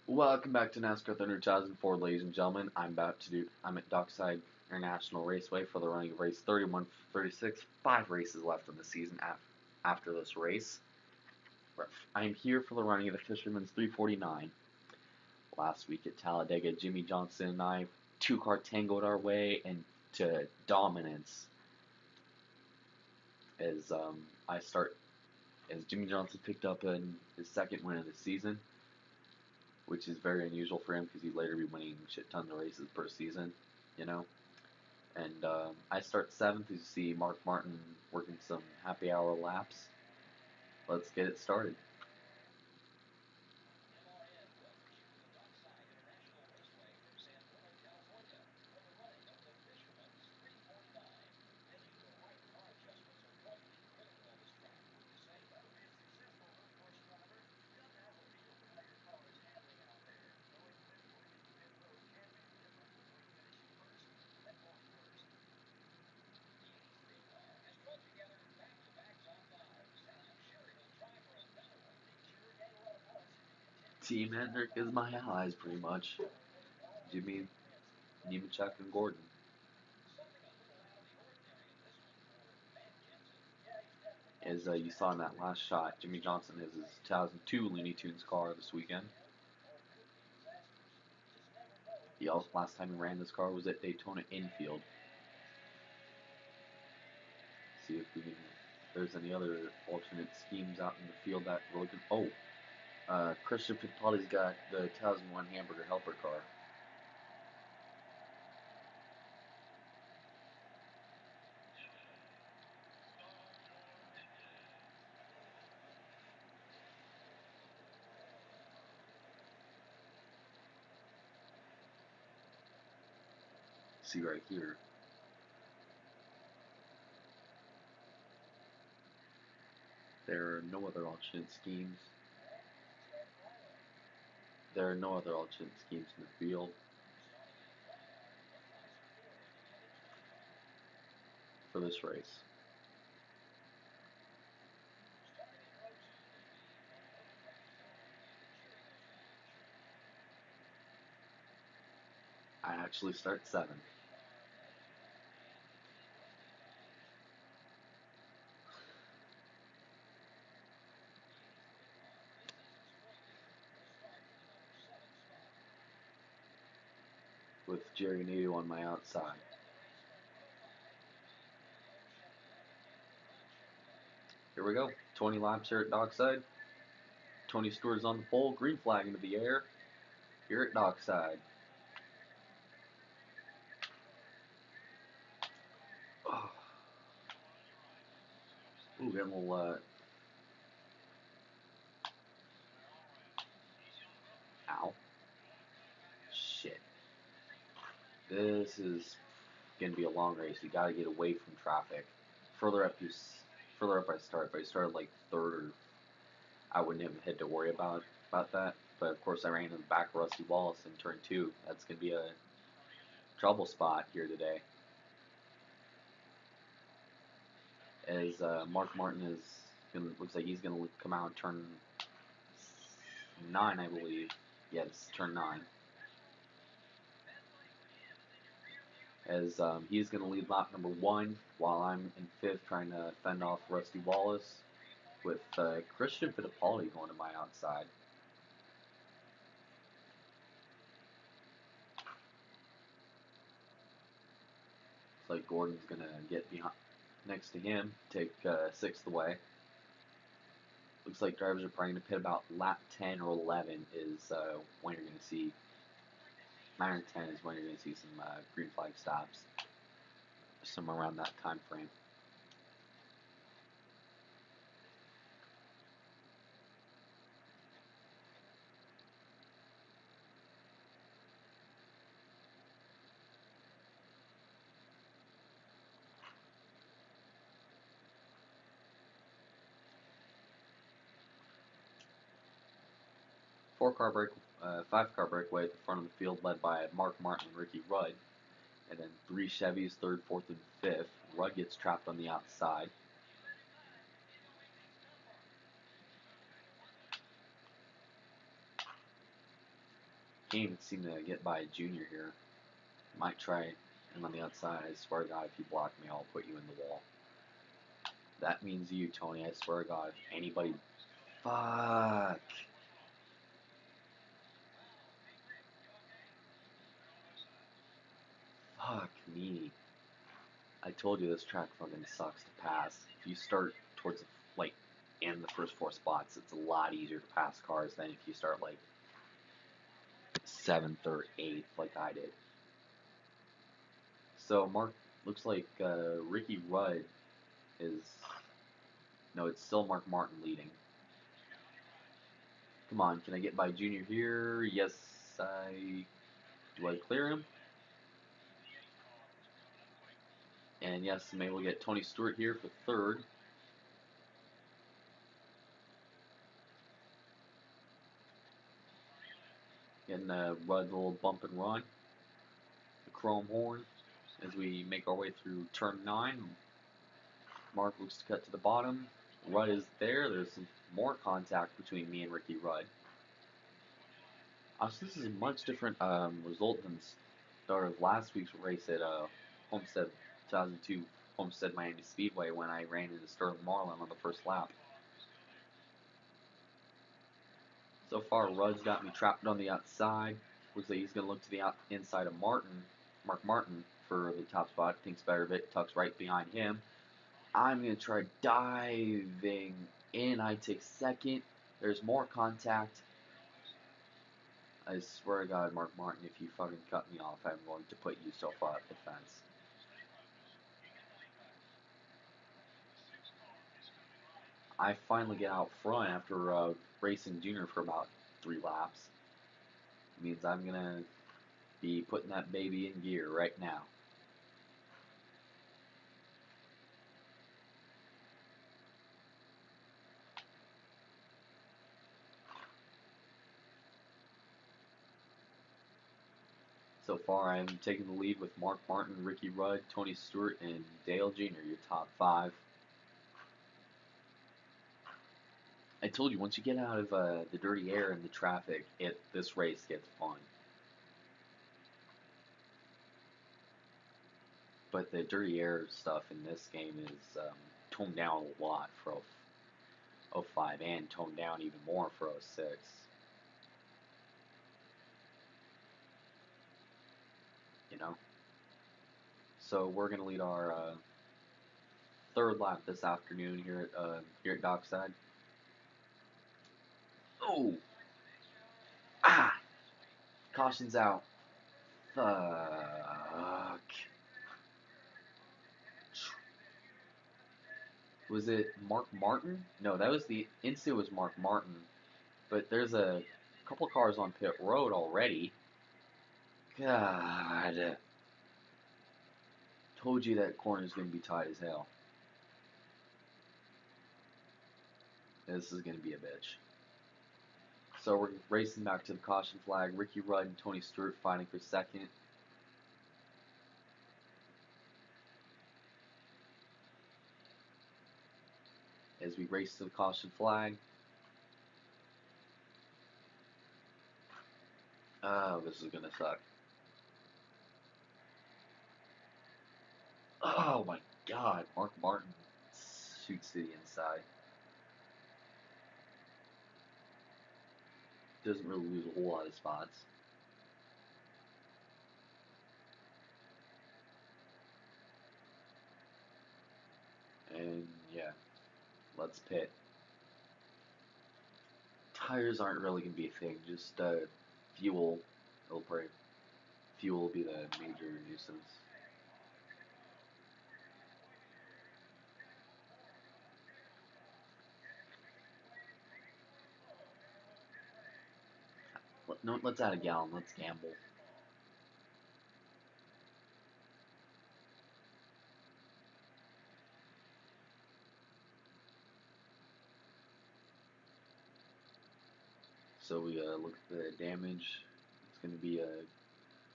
Welcome back to NASCAR Thunder 2004, ladies and gentlemen. I'm at Dockside International Raceway for the running of race 31-36. 5 races left in the season after this race. I am here for the running of the Fisherman's 349. Last week at Talladega, Jimmy Johnson and I two-car tangoed our way into dominance as I start as Jimmy Johnson picked up his second win of the season, which is very unusual for him because he'd later be winning shit tons of races per season, you know. And I start seventh as you see Mark Martin working some happy hour laps. Let's get it started. Team Hendrick is my allies pretty much. Jimmy, Nemechek, and Gordon. As you saw in that last shot, Jimmy Johnson has his 2002 Looney Tunes car this weekend. The last time he ran this car was at Daytona Infield. See if there's any other alternate schemes out in the field that we're looking. Christian Fittipaldi's got the 2001 Hamburger Helper car. See right here. There are no other alternate schemes. There are no other alternate schemes in the field for this race. I actually start seventh. With Jerry Nadeau on my outside. Here we go. 20 laps here at Dockside. Tony Stewart's on the pole. Green flag into the air. Here at Dockside. Oh. Ooh, getting a little, ow. Shit. This is going to be a long race. You got to get away from traffic. Further up further up I start. If I started like third, or I wouldn't have had to worry about that. But of course, I ran in the back of Rusty Wallace in turn two. That's going to be a trouble spot here today. As Mark Martin looks like he's gonna come out and turn 9, I believe. Yes, turn 9. As he's gonna lead lap number 1, while I'm in 5th trying to fend off Rusty Wallace with Christian Fittipaldi going to my outside. Looks like Gordon's gonna get behind next to him, take 6th away. Looks like drivers are probably going to pit about lap 10 or 11 is when you're going to see 9 or 10 is when you're going to see some green flag stops, somewhere around that time frame. Five car breakaway at the front of the field, led by Mark Martin and Ricky Rudd, and then 3 Chevys, third, fourth, and fifth. Rudd gets trapped on the outside. Can't even seem to get by a junior here. Might try him on the outside. I swear to God, if you block me, I'll put you in the wall. That means you, Tony. I swear to God, if anybody... Fuck. Fuck me. I told you this track fucking sucks to pass. If you start towards, like, in the first four spots, it's a lot easier to pass cars than if you start, like, 7th or 8th, like I did. So, Mark, looks like Ricky Rudd is... No, it's still Mark Martin leading. Come on, can I get by Junior here? Yes, I... Do I clear him? And yes, maybe we'll get Tony Stewart here for third. Getting the Rudd little bump and run. The chrome horn as we make our way through turn 9. Mark looks to cut to the bottom. Rudd is there. There's some more contact between me and Ricky Rudd. So this is a much different result than the start of last week's race at Homestead 2002 Homestead Miami Speedway when I ran into Sterling Marlin on the first lap. So far, Rudd's got me trapped on the outside. Looks like he's going to look to the inside of Mark Martin, for the top spot. Thinks better of it, tucks right behind him. I'm going to try diving in. I take second. There's more contact. I swear to God, Mark Martin, if you fucking cut me off, I'm going to put you so far up the fence. I finally get out front after racing Junior for about 3 laps. It means I'm going to be putting that baby in gear right now. So far, I'm taking the lead with Mark Martin, Ricky Rudd, Tony Stewart, and Dale Jr., your top 5. I told you, once you get out of the dirty air and the traffic, this race gets fun. But the dirty air stuff in this game is toned down a lot for 05 and toned down even more for 06. You know? So we're going to lead our third lap this afternoon here at Dockside. Oh! Ah! Caution's out. Fuck. Was it Mark Martin? No, that was the instant was Mark Martin. But there's a couple cars on pit road already. God. Told you that corner's gonna be tight as hell. This is gonna be a bitch. So we're racing back to the caution flag. Ricky Rudd and Tony Stewart fighting for second. As we race to the caution flag. Oh, this is gonna suck. Oh my God, Mark Martin shoots to the inside. Doesn't really lose a whole lot of spots. And yeah, let's pit. Tires aren't really gonna be a thing. Just fuel. Fuel will be the major nuisance. No, let's add a gallon. Let's gamble. So we look at the damage. It's going to be a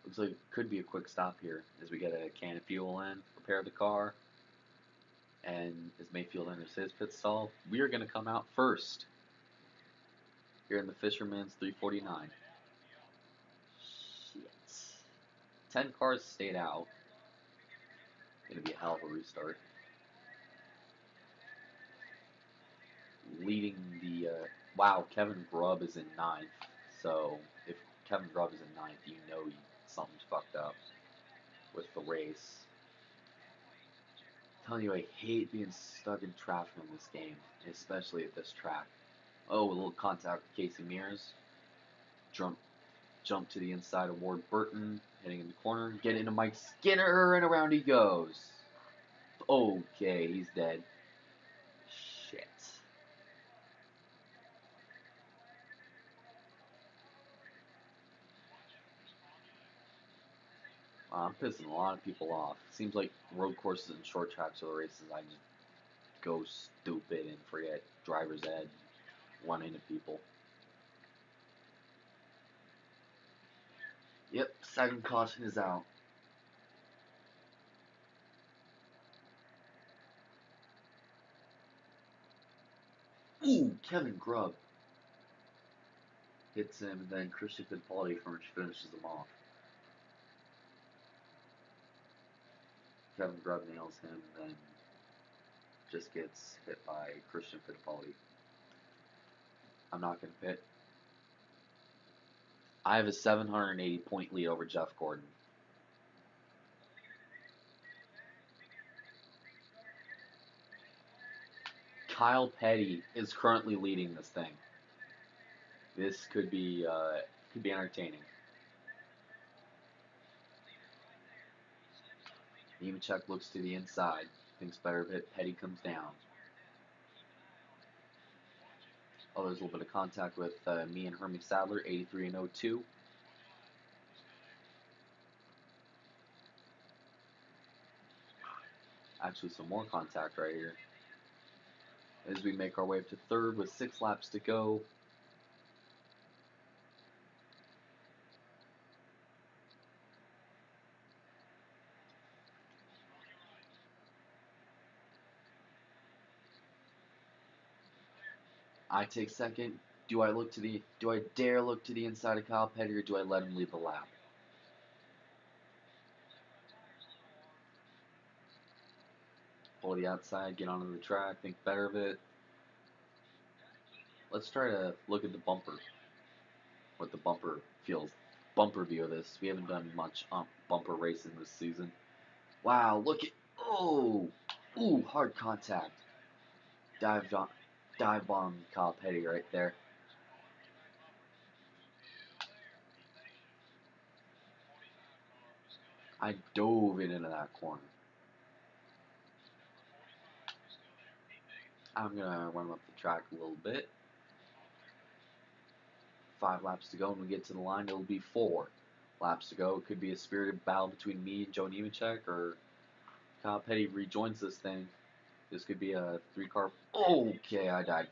looks like it could be a quick stop here as we get a can of fuel in, repair the car, and as Mayfield enters his pit stall, we are going to come out first here in the Fisherman's 349. 10 cars stayed out. Gonna be a hell of a restart. Leading the wow, Kevin Grubb is in ninth. So if Kevin Grubb is in ninth, you know something's fucked up with the race. I'm telling you, I hate being stuck in traffic in this game, especially at this track. Oh, a little contact with Casey Mears. Jump to the inside of Ward Burton, hitting in the corner, get into Mike Skinner, and around he goes. Okay, he's dead. Shit. I'm pissing a lot of people off. Seems like road courses and short tracks are the races I just go stupid and forget driver's ed, run into people. Yep, second caution is out. Ooh, Kevin Grubb hits him, and then Christian Fittipaldi finishes him off. Kevin Grubb nails him, then just gets hit by Christian Fittipaldi. I'm not going to pit. I have a 780 point lead over Jeff Gordon. Kyle Petty is currently leading this thing. This could be entertaining. Nemechek looks to the inside, thinks better of it. Petty comes down. Oh, there's a little bit of contact with me and Hermie Sadler, 83 and 02. Actually, some more contact right here. As we make our way up to third with 6 laps to go. I take second. Do I dare look to the inside of Kyle Petty, or do I let him lead the lap? Pull the outside, get onto the track, think better of it. Let's try to look at the bumper. What the bumper feels. Bumper view of this. We haven't done much bumper racing this season. Wow, look at. Oh! Ooh, hard contact. Dive bomb Kyle Petty right there. I dove into that corner. I'm gonna run up the track a little bit. 5 laps to go, and we get to the line. It'll be 4 laps to go. It could be a spirited battle between me and Joe Nemechek, or Kyle Petty rejoins this thing. This could be a 3-car. Okay, I died.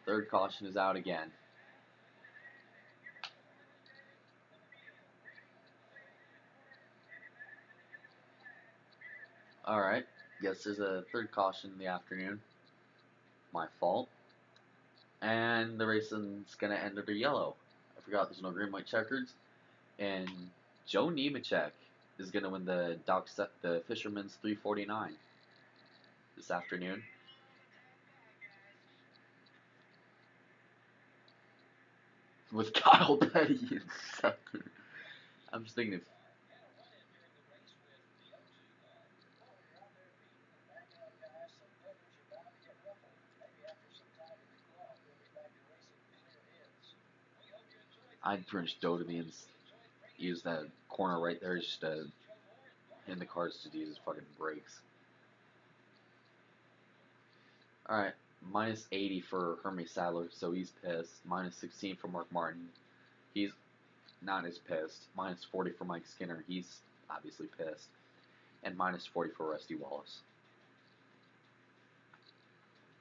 Third caution is out again. Alright, guess there's a third caution in the afternoon. My fault. And the racing's gonna end under yellow. I forgot there's no green, white checkers. And Joe Nemechek is gonna win the Fisherman's 349 this afternoon. With Kyle Petty in second. I'm just thinking if I'd pretty much go to me and use that corner right there just to hit the cars to use his fucking brakes. Alright, minus 80 for Hermie Sadler, so he's pissed. Minus 16 for Mark Martin. He's not as pissed. Minus 40 for Mike Skinner. He's obviously pissed. And minus 40 for Rusty Wallace.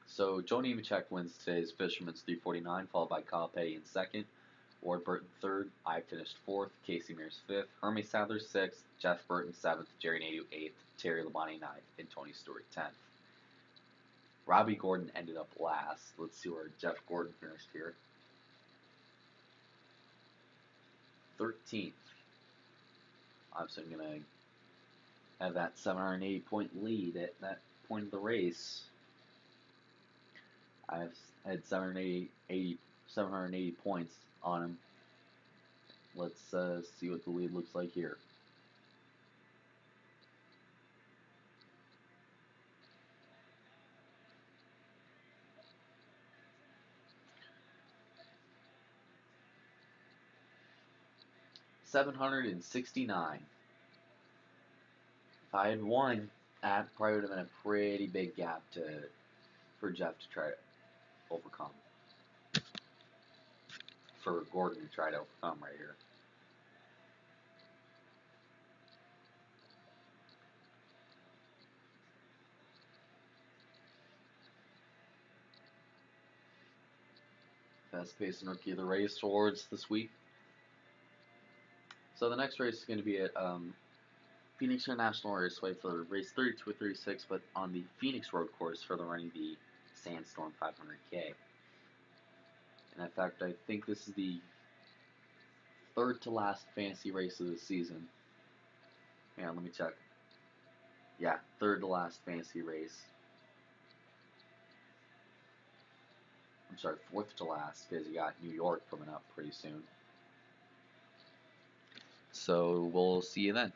So Joe Nemechek wins today's Fisherman's 349, followed by Kyle Petty in second. Ward Burton third. I finished fourth. Casey Mears fifth. Hermie Sadler sixth. Jeff Burton seventh. Jerry Nadeau eighth. Terry Labonte ninth. And Tony Stewart 10th. Robbie Gordon ended up last. Let's see where Jeff Gordon finished here. 13th. Obviously, I'm going to have that 780 point lead at that point of the race. I've had 780 points on him. Let's see what the lead looks like here. $769. If I had won, that probably would have been a pretty big gap for Jeff to try to overcome. For Gordon to try to overcome right here. Fast paced and rookie of the race awards this week. So the next race is going to be at Phoenix International Raceway for race 32 or 36, but on the Phoenix Road Course for the running the Sandstorm 500K. And in fact, I think this is the third to last fantasy race of the season. Yeah, let me check. Yeah, third to last fantasy race. I'm sorry, fourth to last, because you got New York coming up pretty soon. So we'll see you then.